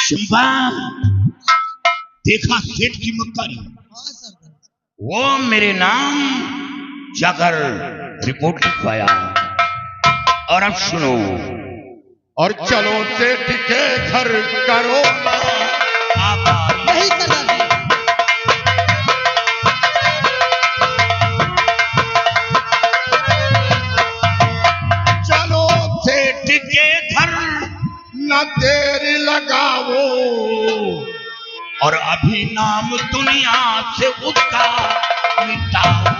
चंपा देखा सेठ की मक्कारी, वो मेरे नाम जाकर रिपोर्ट लिखवाया। और अब सुनो, और चलो सेठ के घर करो नहीं सरदार जी। चलो सेठ के घर न देर लगाओ, और अभी नाम दुनिया से उसका मिटाओ।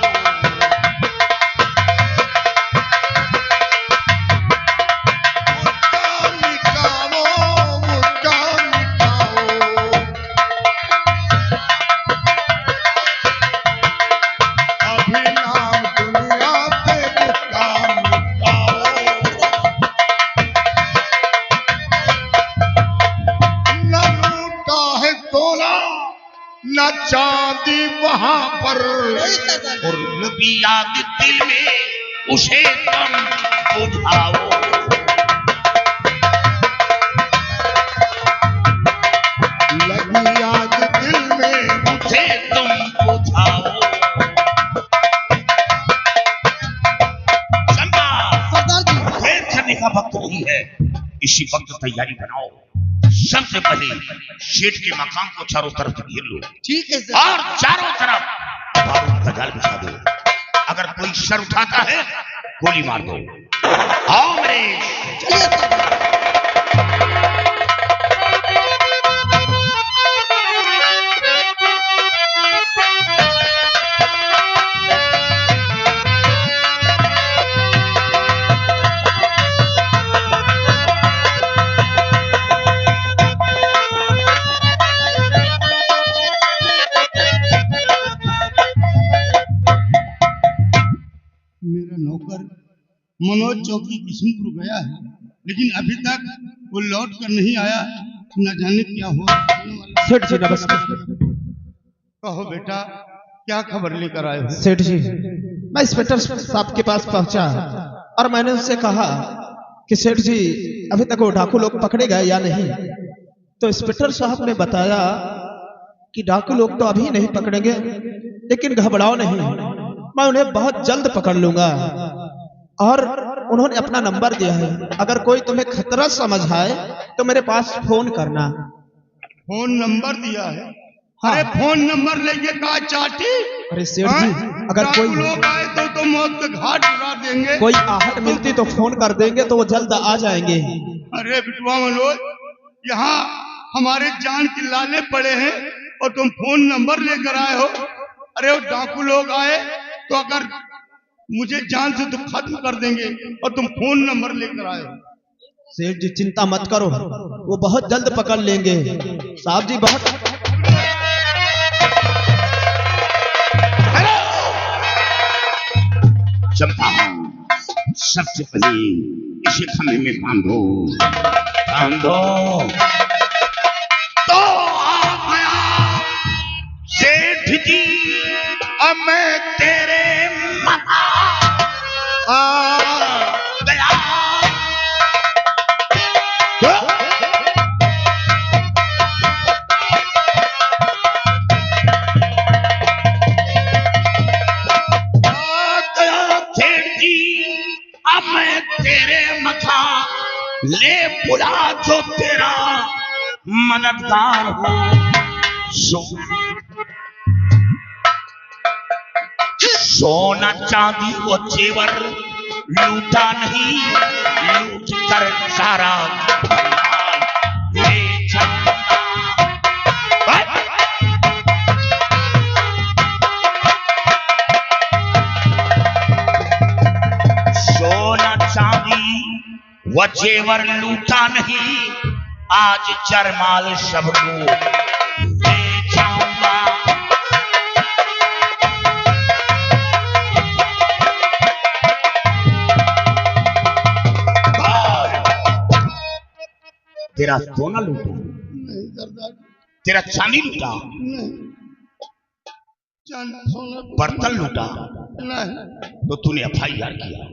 चांदी वहां पर, और लगी आग दिल में उसे तुम बुझाओ। लगी आग दिल में उसे तुम बुझाओ। चंपा सरदार जी, खेल करने का वक्त नहीं है, इसी वक्त तैयारी बनाओ। सबसे पहले शेठ के मकान को चारों तरफ घेर लो, ठीक है सर। और चारों तरफ बारूद का जाल बिछा दो। अगर कोई सर उठाता है गोली मार दो। आओ मेरे। चलिए सरदार। मेरा नौकर मनोज चौकी किस्मपुर गया है, लेकिन अभी तक वो लौट कर नहीं आया। न जाने क्या हो। सेठ जी नमस्कार। कहो बेटा, क्या खबर लेकर आए हो? सेठ जी, मैं इंस्पेक्टर साहब के पास पहुंचा और मैंने उनसे कहा कि सेठ जी अभी तक वो डाकू लोग पकड़े गए या नहीं। तो इंस्पेक्टर साहब ने बताया कि डाकू लोग तो अभी नहीं पकड़ेंगे, लेकिन घबराओ नहीं, मैं उन्हें बहुत जल्द पकड़ लूंगा। और उन्होंने अपना नंबर दिया है, अगर कोई तुम्हें खतरा समझ आए तो मेरे पास फोन करना। फोन नंबर दिया है? हाँ। अरे फोन नंबर लेके का चाटी? अरे सेठ जी, अगर डाकू कोई लोग आए तो मौत के घाट उड़ा देंगे। कोई आहट मिलती तो फोन कर देंगे तो वो जल्द आ जाएंगे। अरे बिटुआ मनोज, यहाँ हमारे जान की लाले पड़े हैं और तुम फोन नंबर लेकर आए हो। अरे वो डाकू लोग आए तो अगर मुझे जान से तो खत्म कर देंगे, और तुम फोन नंबर लेकर आए हो। सेठ जी चिंता मत करो, वो बहुत जल्द पकड़ लेंगे। साहब जी बहुत चंपा, सबसे पहले इसे खम्भे में बांधो, बांधो। तो आ गया सेठ जी, अब मैं तेरे मका आ गया। अब मैं तेरे मथा ले बुला जो तेरा मददगार हो। सोना चांदी वो जेवर लूटा नहीं, लूट कर सारा ले जाना। सोना चांदी वो जेवर लूटा नहीं, आज जरमाल सब लोग ले जाऊंगा। तेरा सोना लूटा, नहीं सरदार, तेरा चांदी लूटा, नहीं चांदा सोना बर्तन लूटा, नहीं तो तूने FIR किया।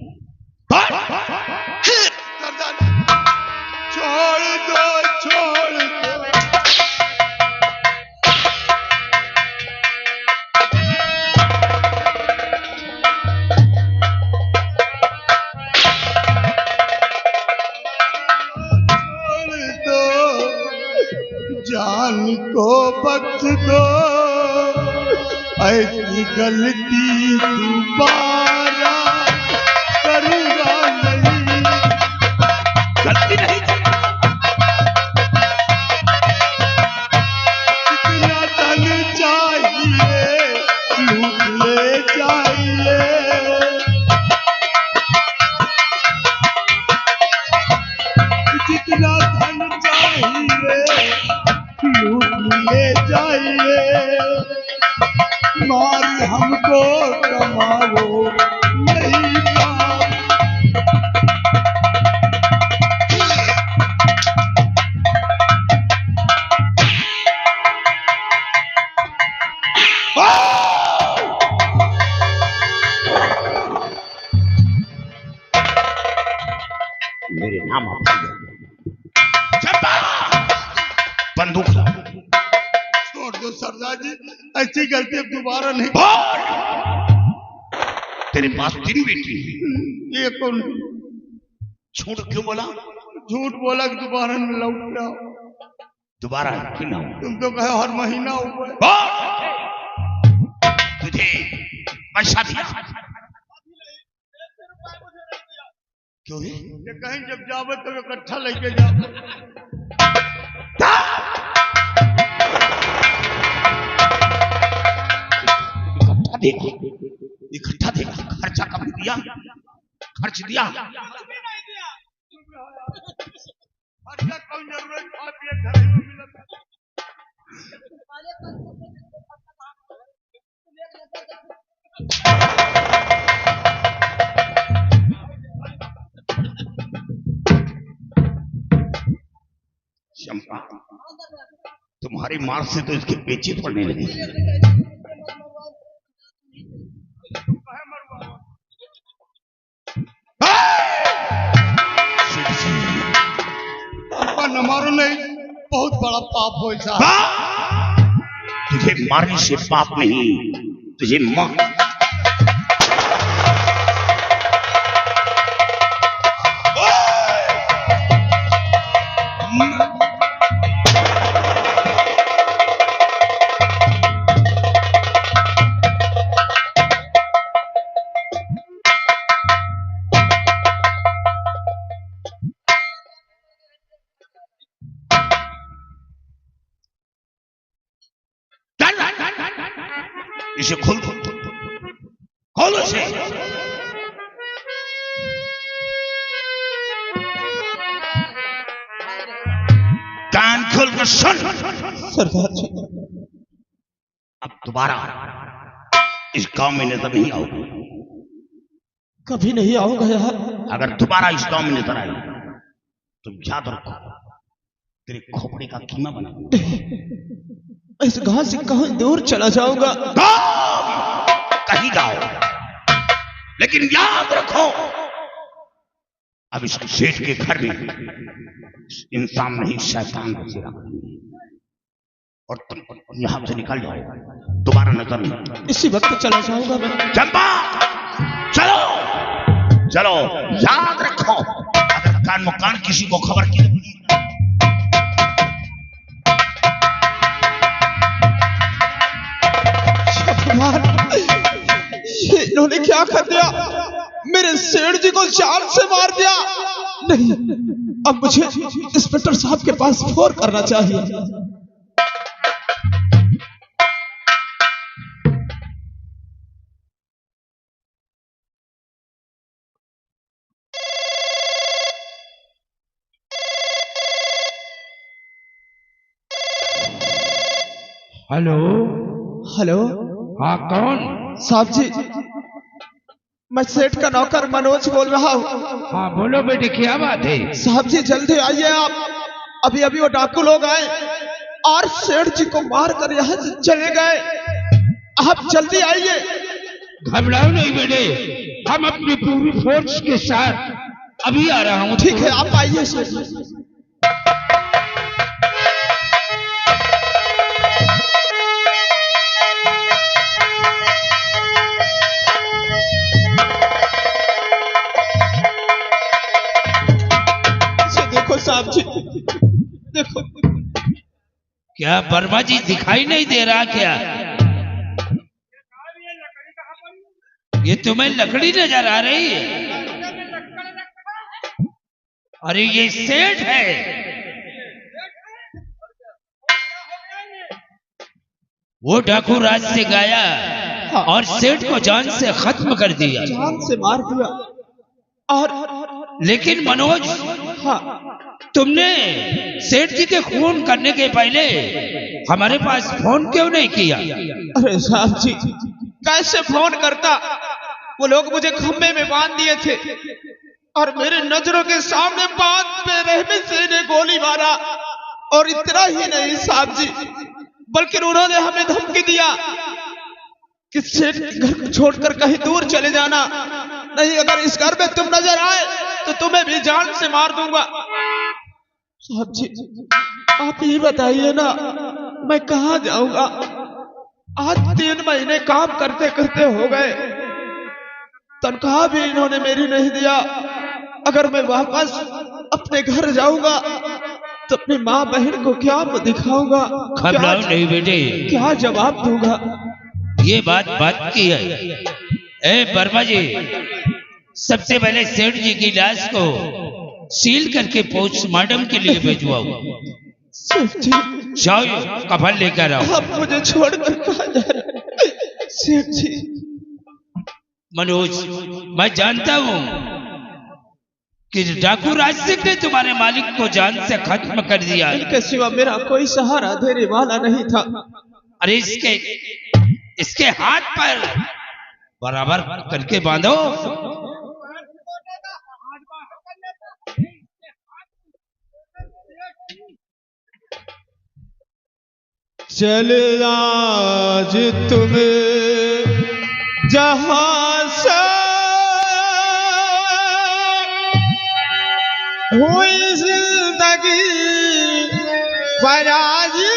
सरदार, छोड़ दो छोड़ दो। हमको बख्श दो, ऐसी गलती दोबारा करूँगा नहीं। गलती नहीं कितना धन चाहिए लूट ले जाइए, जितना धन चाहिए लूट ले जाइए, मार हमको कमाओ नहीं पाओ। मेरे नाम आप चंपा, बंदूक ला। छोड़ दो सरदार जी, ऐसी गलती अब दोबारा नहीं। तेरे पास 3 बेटी हैं। ये कौन झूठ क्यों बोला? झूठ बोला कि दोबारा न लौट आओ। दोबारा क्यों ना हो? तुम तो कहे हर महीना हुआ। तुझे पैसा दिया क्यों है? ये कहीं जब जावे तो इकट्ठा लेके जाओ। इकट्ठा देगा, खर्चा कब दिया? खर्च दिया? खर्चा कौन जरूरत, खा पिए घर में मिलता। चंपा, तुम्हारी मार से तो इसके पेचे पड़ने लगे। न मारो नहीं, बहुत बड़ा पाप हो ऐसा। तुझे मारने से पाप नहीं, तुझे मार इसे खोल खोल इसे। कान खोल कर सुन। सरदार जी, अब दोबारा इस गांव में नजर नहीं आओगे। कभी नहीं आऊंगा यार। अगर दोबारा इस गांव में नजर आई तो याद रखो, तेरे खोपड़े का कीमा बना। इस गांव से कहीं दूर चला जाऊंगा। कहीं जाओ, लेकिन याद रखो, अब इस सेठ के घर में इंसान नहीं शैतान बसेरा करेंगे। और तुम यहां से निकल जाओ, दोबारा नजर नहीं। इसी वक्त चला जाऊंगा मैं। चंपा चलो चलो, याद रखो, अगर कान मुकान किसी को खबर की ये इन्होंने क्या कर दिया? मेरे सेठ जी को जान से मार दिया। नहीं, अब मुझे इंस्पेक्टर साहब के पास फोन करना चाहिए। हेलो हेलो, हाँ कौन? साहब जी, मैं सेठ का नौकर मनोज बोल रहा हूँ। हाँ बोलो बेटे, क्या बात है? साहब जी जल्दी आइए आप। अभी अभी वो डाकू लोग आए और सेठ जी को मार कर यहाँ से चले गए। आप जल्दी आइए। घबराओ नहीं बेटे, हम अपनी पूरी फोर्स के साथ अभी आ रहा हूँ। ठीक है, आप आइए सेठ जी। साहब जी देखो, क्या वर्मा जी दिखाई नहीं दे रहा क्या? ये तुम्हें लकड़ी नजर आ रही है? अरे ये सेठ है। वो डाकू राज से गाया और सेठ को जान से खत्म कर दिया, जान से मार दिया। और लेकिन मनोज, हाँ, तुमने सेठ जी के खून करने के पहले हमारे पास फोन क्यों नहीं किया? अरे साहब जी, कैसे फोन करता? वो लोग मुझे खंबे में बांध दिए थे और मेरे नजरों के सामने बांध पे रहमी सिंह ने गोली मारा। और इतना ही नहीं साहब जी, बल्कि उन्होंने हमें धमकी दिया कि सेठ घर को छोड़कर कहीं दूर चले जाना, नहीं अगर इस घर में तुम नजर आए तो तुम्हें भी जान से मार दूंगा। साहब जी, आप ये बताइए ना, मैं कहाँ जाऊंगा? आज 3 महीने काम करते करते हो गए, तनख्वाह भी इन्होंने मेरी नहीं दिया। अगर मैं वापस अपने घर जाऊंगा तो अपनी माँ बहन को क्या दिखाऊंगा? घबराओ नहीं बेटे, क्या जवाब दूंगा? ये बात की है। ए वर्मा जी, सबसे पहले सेठ जी की लाश को सील करके पोस्टमार्टम के लिए भिजवाओ। सेठ जी, जाओ कफन लेकर आओ। आप मुझे छोड़कर कहाँ जा रहे हैं? सेठ जी, मनोज, मैं जानता हूं कि डाकू राज सिंह ने तुम्हारे मालिक को जान से खत्म कर दिया। इनके सिवा मेरा कोई सहारा देने वाला नहीं था। अरे इसके हाथ पर बराबर करके बांधो। चले आज तुम्हें जहां से हुई जिंदगी फराजी,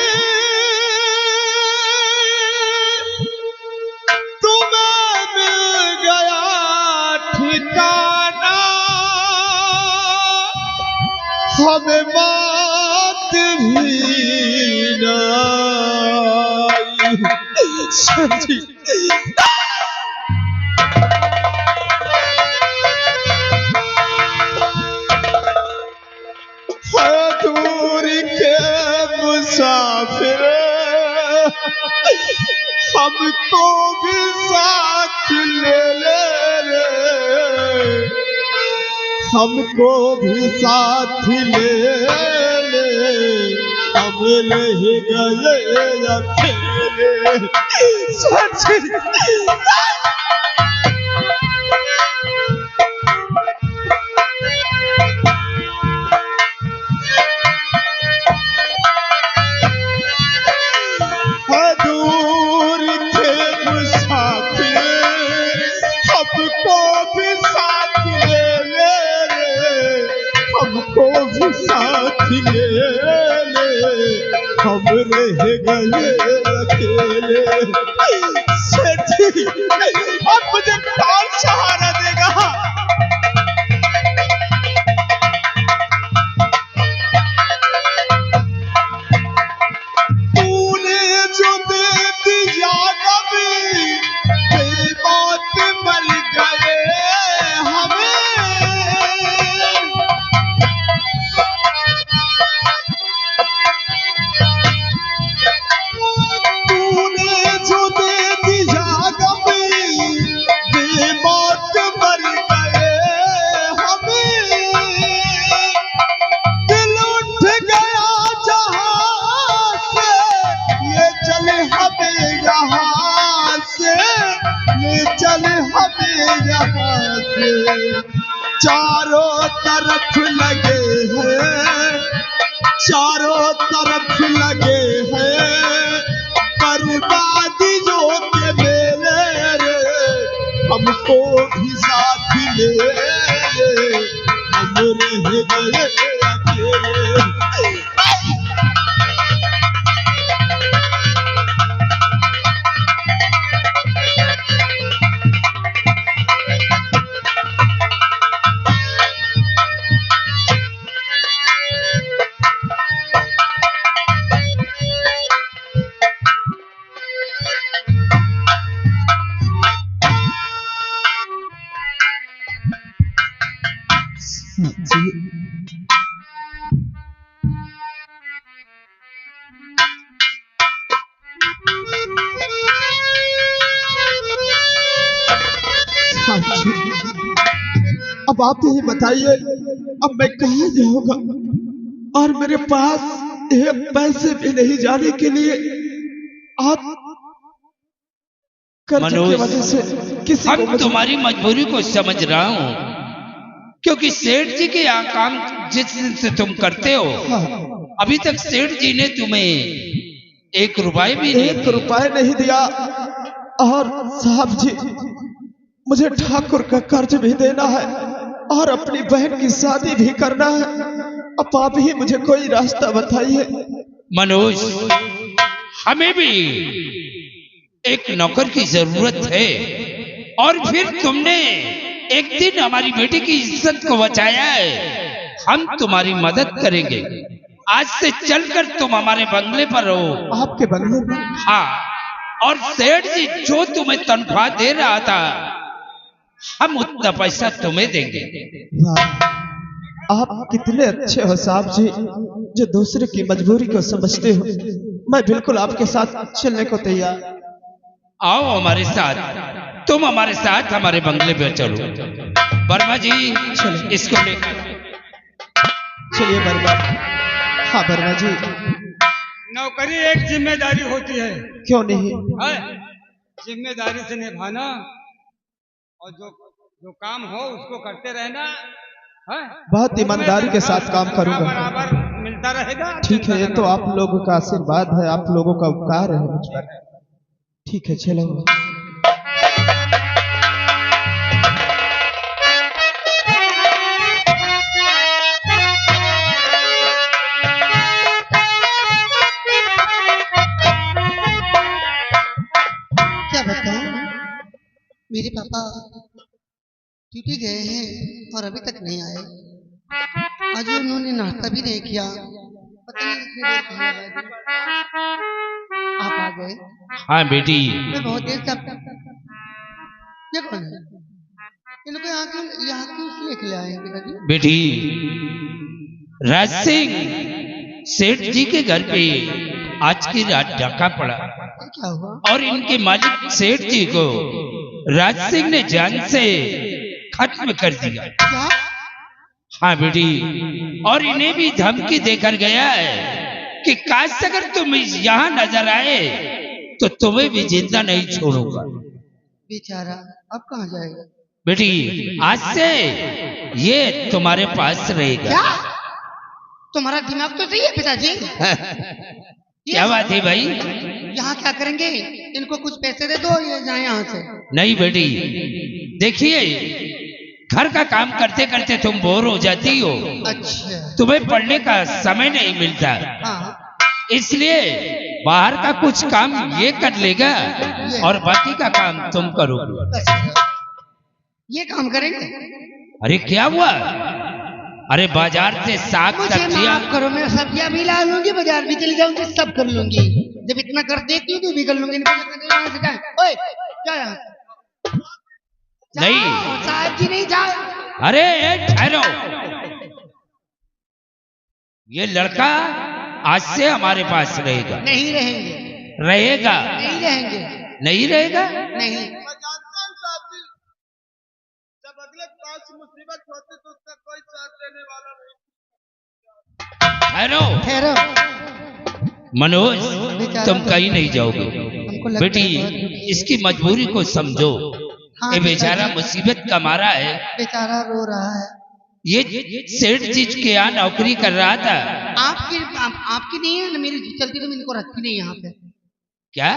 तुम्हें मिल गया ठिकाना, हमें बात भी ना आई। दूरी के मुसाफिर हमको भी साथ ले ले, हमको भी साथ ले ले, हम रह गए अकेले। दूर थे मुसाफिर हमको भी साथ ले ले, हमको भी साथ ले ले, हम रह गए अकेले। सेठी, अब मुझे कौन सहारा देगा? चारों तरफ लगे हैं, चारों तरफ लगे हैं बर्बादियों के मेले रे, हमको भी साथ ले ले, हम रह गए अकेले। अब आप ही बताइए, अब मैं कहाँ जाऊंगा? और मेरे पास एक पैसे भी नहीं जाने के लिए। आप कर्ज की वजह से किसी को हम तुम्हारी मजबूरी को समझ रहा हूँ, क्योंकि सेठ जी के यहाँ काम जिस दिन से तुम करते हो, अभी तक सेठ जी ने तुम्हें 1 रुपए भी नहीं 1 रुपए नहीं दिया। और साहब जी, मुझे ठाकुर का कर्ज भी देना है और अपनी बहन की शादी भी करना है। अब आप ही मुझे कोई रास्ता बताइए। मनोज, हमें भी एक नौकर की जरूरत है, और फिर तुमने एक दिन हमारी बेटी की इज्जत को बचाया है। हम तुम्हारी मदद करेंगे। आज से चलकर तुम हमारे बंगले पर रहो। आपके बंगले में? हाँ, और सेठ जी जो तुम्हें तनख्वाह दे रहा था, हम उतना पैसा तुम्हें देंगे। वाह, आप कितने अच्छे हो साहब जी, जो दूसरे की मजबूरी को समझते हो। मैं बिल्कुल आपके साथ चलने को तैयार। आओ हमारे साथ, तुम हमारे साथ हमारे बंगले पे चलो। वर्मा जी, इसको लेकर चलिए वर्मा। हाँ वर्मा जी। नौकरी एक जिम्मेदारी होती है, क्यों नहीं? जिम्मेदारी से निभाना, और जो काम हो उसको करते रहना है। बहुत ईमानदारी के साथ काम करूंगा। बराबर मिलता रहेगा। ठीक है, ये तो आप लोगों का आशीर्वाद है, आप लोगों का उपकार है मुझ पर। ठीक है, चलो। क्या बताऊं, मेरे पापा ड्यूटी गए हैं और अभी तक नहीं आए। आज उन्होंने नाश्ता भी नहीं किया। पता नहीं इतनी देर कहाँ गए। आप आ गए। हाँ बेटी, मैं बहुत देर से ये कौन है? इन लोग यहाँ क्यों इसलिए आए हैं पिताजी? बेटी, राज सिंह सेठ जी के घर पे आज की रात डाका पड़ा, क्या हुआ? और इनके मालिक सेठ जी को राज सिंह ने जान से खत्म कर दिया। क्या? हाँ बेटी, और इन्हें भी धमकी देकर गया है कि काश अगर तुम यहाँ नजर आए तो तुम्हें भी जिंदा नहीं छोड़ूंगा। बेचारा अब कहाँ जाएगा? बेटी, आज से ये तुम्हारे पास रहेगा। क्या? तुम्हारा दिमाग तो सही है पिताजी। क्या बात है भाई? यहाँ क्या करेंगे? इनको कुछ पैसे दे दो, ये जाए यहाँ से। नहीं बेटी, देखिए, घर का काम करते करते तुम बोर हो जाती हो। अच्छा। तुम्हें पढ़ने का समय नहीं मिलता, हाँ। इसलिए बाहर का कुछ काम ये कर लेगा और बाकी का काम तुम करोगे। अच्छा, ये काम करेंगे? अरे क्या हुआ? अरे बाजार से साग मुझे सब्जियां, माफ करो, मैं सब्जियां भी ला लूंगी, बाजार भी चली जाऊंगी, सब कर लूंगी। जब इतना कर देती हूँ तो भी कर लूंगी। ओए, क्या यहाँ? नहीं। साहब जी नहीं जाओ। अरे ठहरो, ये लड़का आज से हमारे पास रहेगा। नहीं रहेंगे। रहेगा? नहीं रहेंगे। नहीं रहेगा? नहीं। जब अगले पास मुसीबत होती तो उसका कोई साथ देने वाला नहीं। ठहरो ठहरो। मनोज, तुम कहीं नहीं जाओगे। हमको लगता बेटी, है बहुत- इसकी मजबूरी को समझो। हाँ, ये बेचारा पिताजी। मुसीबत का मारा है। बेचारा रो रहा है। ये सेठ जी के यहाँ नौकरी कर रहा था। आपकी नहीं है ना, मेरी चलती तो मैं इनको रखती नहीं यहाँ पे। क्या?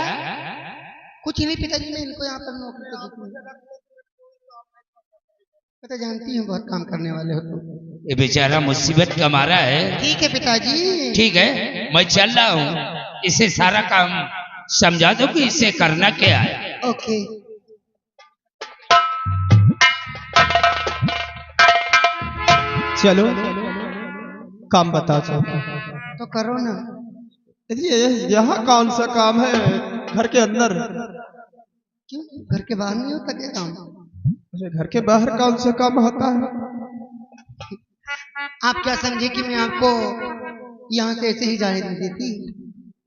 कुछ नहीं पिताजी, मैं इनको यहाँ पर नौकरी तो देती हूँ। पता जानती हूँ बहुत काम करने वाले हो तुम। ये बेचारा मुसीबत का मारा है। ठीक है पिताजी। ठीक है, मैं चल रहा हूँ। इसे सारा काम समझा दो कि इसे करना क्या है। ओके। चलो, काम बताओ। तो करो ना। ये यहाँ कौन सा काम है? घर के अंदर? क्यों, घर के बाहर नहीं होता क्या काम? अरे घर के बाहर कौन सा काम होता है? आप क्या समझे कि मैं आपको यहाँ से ऐसे ही जाने नहीं देती?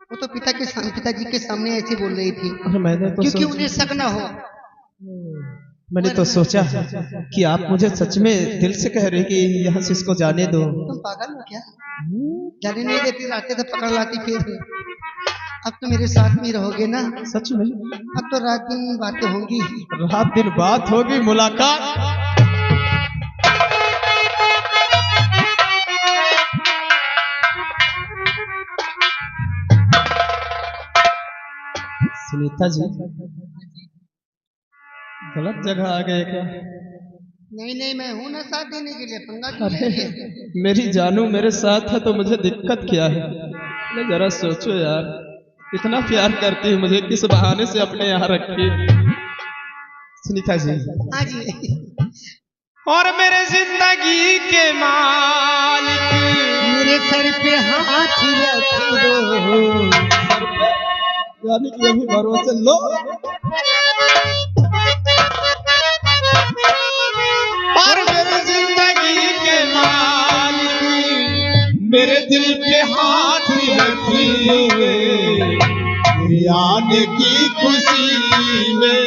वो तो पिताजी के सामने ऐसे बोल रही थी, अरे मैंने तो क्योंकि उन्हें शक न हो। मैंने तो सोचा कि आप मुझे सच में दिल से कह रहे कि यहाँ से इसको जाने दो। तुम पागल हो क्या? जाने नहीं देती, रास्ते से पकड़ लाती फिर। अब तो मेरे साथ में ही रहोगे ना? सच में? अब तो रात दिन बातें होंगी। रात दिन बात होगी, मुलाकात। सुनीता जी, गलत जगह आ गए क्या? नहीं नहीं, मैं हूं ना साथ देने के लिए, पंगा क्यों अरे ले रही है? मेरी जानू मेरे साथ है तो मुझे दिक्कत क्या है? मैं जरा सोचो यार, इतना प्यार करती है मुझे, किस बहाने से अपने यहाँ रखी। सुनीता जी। हाँ जी। और मेरे जिंदगी के मालिक, मेरे सर पे हाथ रख दो। यानी कि यही भरोसे लो। और मेरे जिंदगी के मालिक, मेरे दिल पे हाथ रखिए, मेरे आने की खुशी में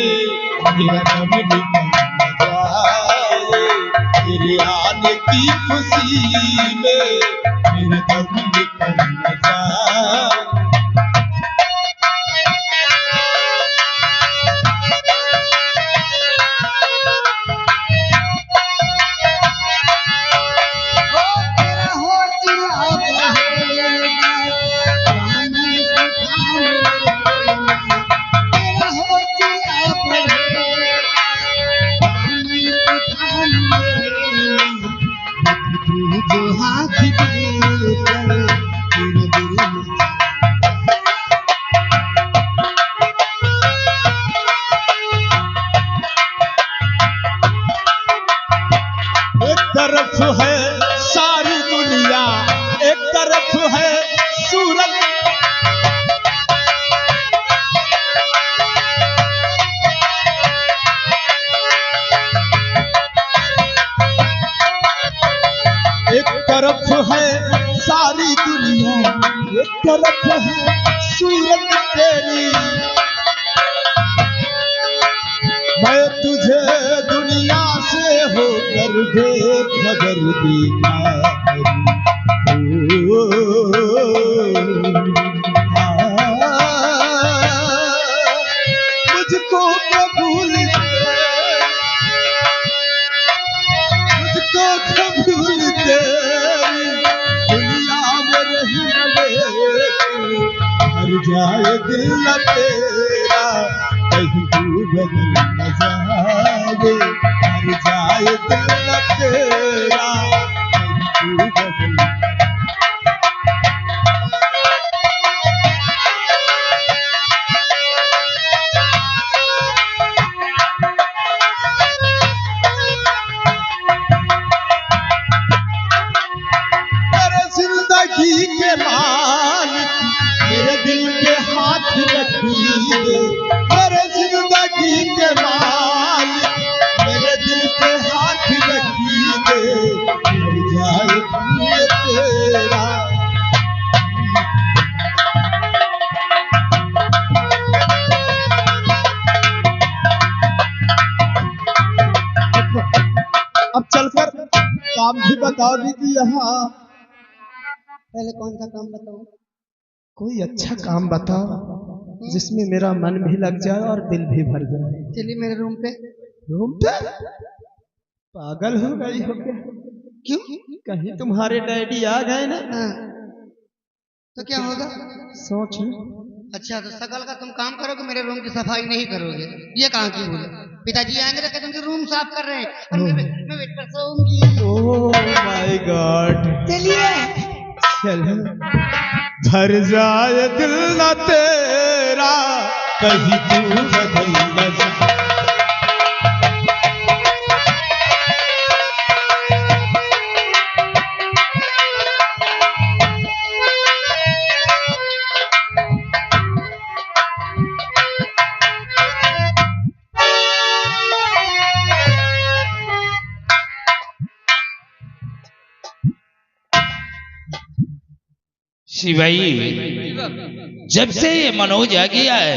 मेरा दम निकल जाए, मेरे आने की खुशी में मेरा दम निकल जाए। एक तरफ है सारी दुनिया, एक तरफ है सूरज, एक तरफ है सारी दुनिया, एक तरफ है सूरज तेरी। मैं तुझे दुनिया से होकर बेखबर देखा करूं। मुझको कबूल दे, मुझको कबूल दे, दुनिया में रही मर जाए दिल न तेरा, कहीं तू बदल न जाए, मर जाए दिल न तेरा, कहीं तू बदल। मेरे जिंदगी के मालिक, मेरे दिल के हाथ रखिए, मेरे जिंदगी के मालिक, मेरे दिल के हाथ रखिए, मर जाए दिल तेरा। अब चलकर काम भी बताओ दीदी। यहाँ पहले कौन सा काम बताऊं? कोई अच्छा काम बताओ जिसमें मेरा मन भी लग जाए और दिल भी भर जाए। चलिए मेरे रूम पे। रूम पे? पागल हो गई हो क्या? क्यों? कहीं तुम्हारे डैडी आ गए ना? हाँ। तो क्या होगा? सोच। अच्छा, तो सकल का तुम काम करोगे, मेरे रूम की सफाई नहीं करोगे, ये कहाँ की भूल है? पिताजी आएंगे तो कहते उनके रूम साफ कर रहे हैं और मैं बेड पर सोऊंगी। Oh my God. चलिए चलो। भर जाए दिल न तेरा, कहीं तू बदल न जा। शिवाई, जब से ये मनोज आ गया है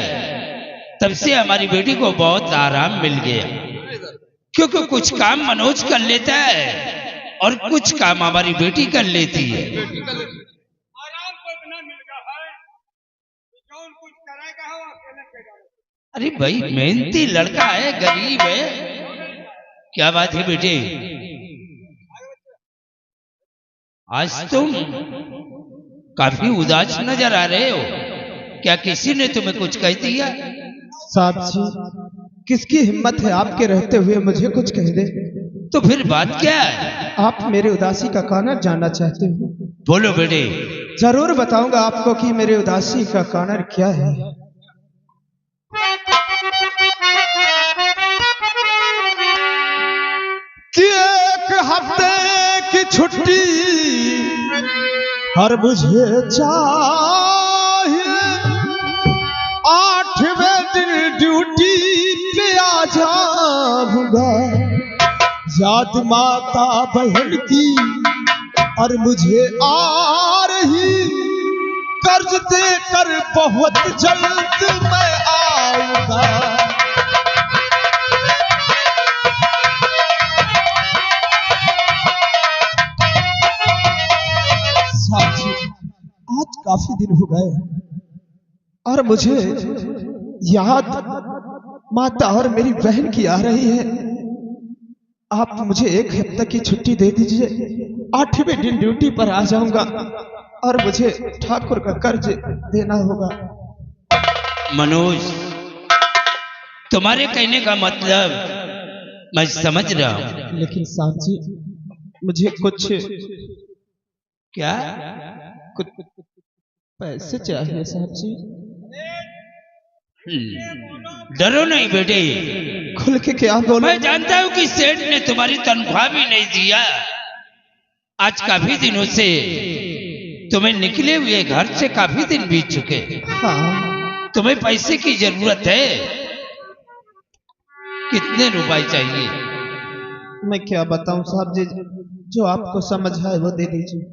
तब से हमारी बेटी को बहुत आराम मिल गया। क्योंकि कुछ काम मनोज कर लेता है और कुछ काम हमारी बेटी कर लेती है। आराम को इतना मिल गया है जो कुछ करेगा हो अकेले के जाने। अरे भाई मेहनती लड़का है, गरीब है। क्या बात है बेटे, आज तुम काफी उदास नजर आ रहे हो। क्या किसी ने तुम्हें कुछ कह दिया? साहब जी, किसकी हिम्मत है आपके रहते हुए मुझे कुछ कह दे? तो फिर बात क्या है? आप मेरे उदासी का कारण जानना चाहते हो? बोलो बेटे। जरूर बताऊंगा आपको कि मेरे उदासी का कारण क्या है। कि एक हफ्ते की छुट्टी और मुझे चाहिए, 8वें दिन ड्यूटी पे आ जाऊंगा। याद माता बहन की और मुझे आ रही, कर्ज देकर बहुत जल्द मैं आऊंगा। आज काफी दिन हो गए और मुझे याद माता और मेरी बहन की आ रही है। आप मुझे 1 हफ्ते की छुट्टी दे दीजिए, 8वें दिन ड्यूटी पर आ जाऊंगा और मुझे ठाकुर का कर्ज देना होगा। मनोज, तुम्हारे कहने का मतलब मैं समझ रहा हूं, लेकिन साहब जी मुझे कुछ क्या कुछ पैसे चाहिए साहब जी। डरो नहीं बेटे, खुल के क्या बोलो? मैं जानता हूं कि सेठ ने तुम्हारी तनख्वाह भी नहीं दिया। आज काफी दिनों से तुम्हें निकले हुए घर से काफी दिन बीत चुके। हाँ, तुम्हें पैसे की जरूरत है। कितने रुपए चाहिए? मैं क्या बताऊं साहब जी, जो आपको समझ आए वो दे दीजिए।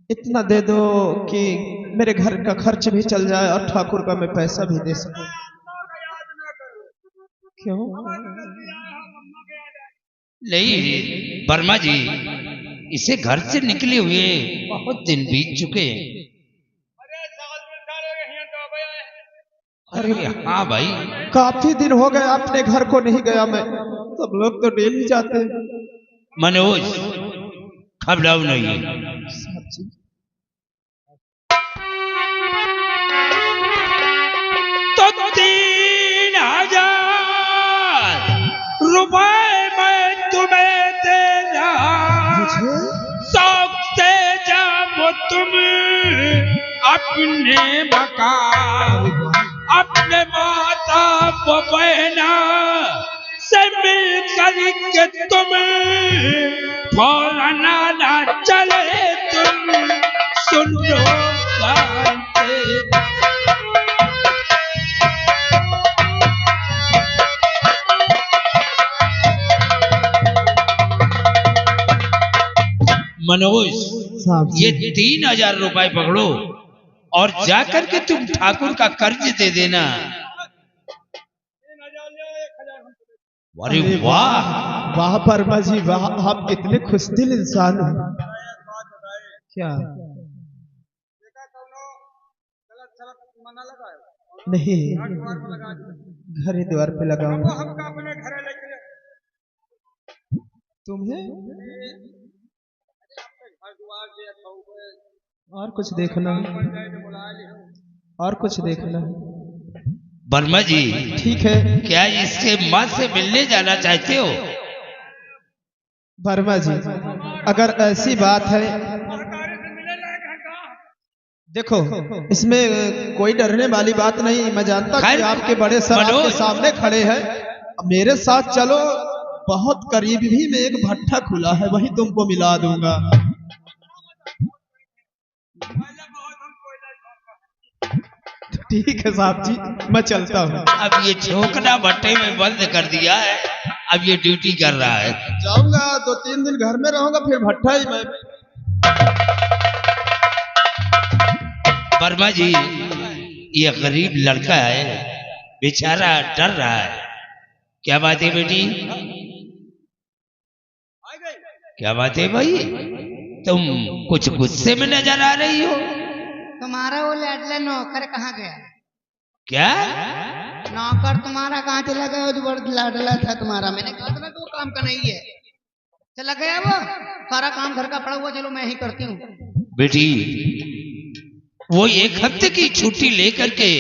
इतना दे दो कि मेरे घर का खर्च भी चल जाए और ठाकुर का मैं पैसा भी दे सकूं। क्यों? नहीं वर्मा जी, इसे घर से निकले हुए बहुत दिन बीत चुके हैं। अरे हाँ भाई, काफी दिन हो गए अपने घर को नहीं गया मैं। सब लोग तो डेली जाते हैं। मनोज घबराओ नहीं। साहब जी, तो 3000 रुपए मैं तुम्हें दे रहा, शौक से जाओ तुम अपने मकान, अपने माता बहना से मिल करके तुम फौरन आना चले। तुम सुन लो मनोज, ये 3000 रुपए पकड़ो और जाकर के तुम ठाकुर का कर्ज दे देना। अरे वाह वाह वर्मा जी वाह, आप कितने खुशदिल इंसान हो। क्या नहीं, घर ही द्वार पे लगाऊंगा। तुम्हें और कुछ देखना, और कुछ देखना। वर्मा जी ठीक है, क्या इसके माँ से मिलने जाना चाहते हो? वर्मा जी अगर ऐसी बात है, देखो इसमें कोई डरने वाली बात नहीं। मैं जानता कि आपके बड़े सर आपके सामने खड़े हैं। मेरे साथ चलो, बहुत करीब भी में एक भट्ठा खुला है, वहीं तुमको मिला दूंगा। ठीक है साहब जी, मैं चलता हूँ। अब ये छोकना भट्टे में बंद कर दिया है, अब ये ड्यूटी कर रहा है। जाऊंगा 2-3 दिन घर में रहूंगा, फिर भट्ठा ही में। वर्मा जी ये गरीब लड़का है, बेचारा डर रहा है। क्या बात है बेटी? क्या बात है भाई? तुम कुछ गुस्से में नजर आ रही हो। तुम्हारा वो लाडला नौकर कहाँ गया? क्या? नौकर तुम्हारा कहाँ चला गया? वो जो बड़ा लाडला था तुम्हारा, मैंने कहा था ना तो काम का नहीं है, चला गया वो। सारा काम घर का पड़ा हुआ, चलो मैं ही करती हूँ। बेटी वो 1 हफ्ते की छुट्टी लेकर के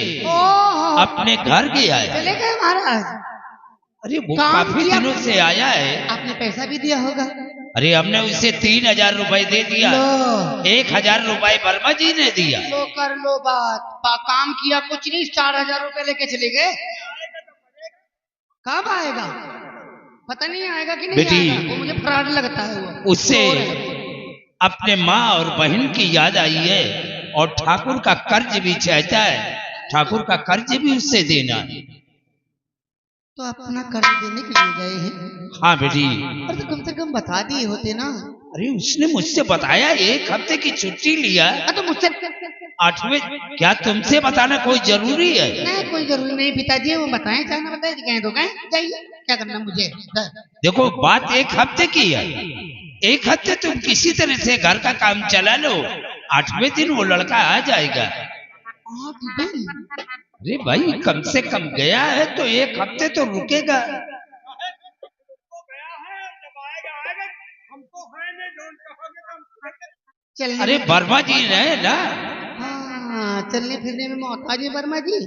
अपने घर गया है। चले गए महाराज? अरे वो काम काफी किया? दिनों से आया है। आपने पैसा भी दिया होगा? अरे हमने उसे 3000 रुपए दे दिया। लो 1000 रुपए वर्मा जी ने दिया। लो कर लो बात। काम किया कुछ नहीं, 4000 रुपए लेके चले गए। कब आएगा? पता नहीं आएगा कि नहीं बेटी, आएगा। वो मुझे फ्रॉड लगता है वो। उससे अपने माँ और बहन की याद आई है और ठाकुर का कर्ज भी चाहता है। ठाकुर का कर्ज भी उससे देना है। तो अपना कर्ज देने के लिए गए हैं? हाँ बेटी। और तो कम से कम बता दिए होते ना। अरे उसने मुझसे बताया 1 हफ्ते की छुट्टी लिया। तो मुझसे 8वें। क्या तुमसे बताना कोई जरूरी है? नहीं कोई जरूरी नहीं पिताजी, वो बताएं चाहे ना बताएं, कहें तो कहें, जाइए क्या करना मुझे। देखो बात 1 हफ्ते की है। 1 हफ्ते तुम किसी तरह से घर का काम चला लो, 8वें दिन वो लड़का आ जाएगा। 8 दिन? अरे भाई कम से कम गया है तो 1 हफ्ते तो रुकेगा। अरे वर्मा जी ने ना। हाँ चलने फिरने में मोहताज है वर्मा जी,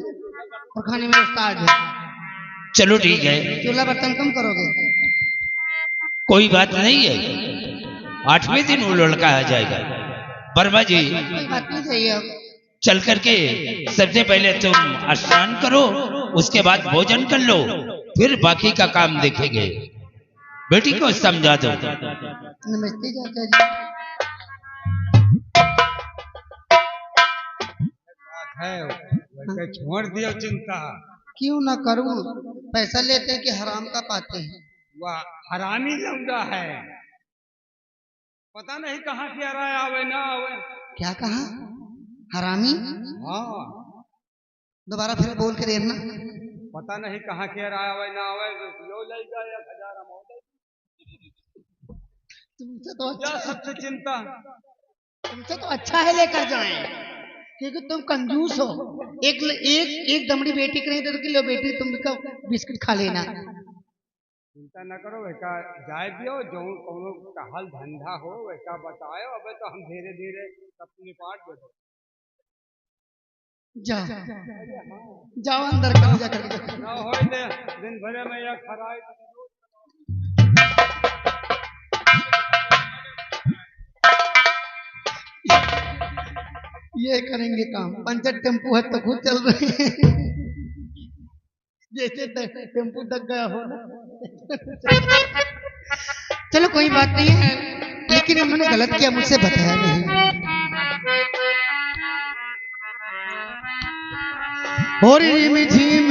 और खाने में उस्ताद है। चलो ठीक है, चूल्हा बर्तन कम करोगे? कोई बात नहीं है। 8वें दिन वो लड़का आ जाएगा। वर्मा जी कोई बात नहीं, चाहिए अब चल करके सबसे पहले तुम स्नान करो, उसके बाद भोजन कर लो, फिर बाकी का काम देखेंगे। बेटी को समझा दो। नमस्ते चाचा जी। छोड़ दियो चिंता। क्यों ना करूं? पैसा लेते हैं कि हराम का पाते हैं? वह हरामी लौंडा है, पता नहीं कहाँ से आ रहा है, आवे ना आवे। क्या कहा? हरामी? हाँ दोबारा फिर बोल के देखना। पता नहीं कहाँ के रहा आवे ना आवे, लो लेगा 1000 अमाउंट। तुमसे तो क्या अच्छा, सबसे चिंता? तुमसे तो अच्छा है लेकर जाए, क्योंकि तुम कंजूस हो। एक दमड़ी बेटी के नहीं दे तो लो बेटी तुम का बिस्किट खा लेना। चिंता न करो, वैसा जाए दियो, जो कोनो का हल धंधा हो वैसा बताओ। अबे तो हम धीरे धीरे सब निपाट दे। जाओ अंदर करो जाकर। ना हो दे दिन भर में या खराई। ये करेंगे काम। पंचर टेम्पू है तो खुद चल रहे हैं, जैसे टेम्पू तक गया हो ना। चलो कोई बात नहीं है, लेकिन उन्होंने गलत किया, मुझसे बताया नहीं। और झिम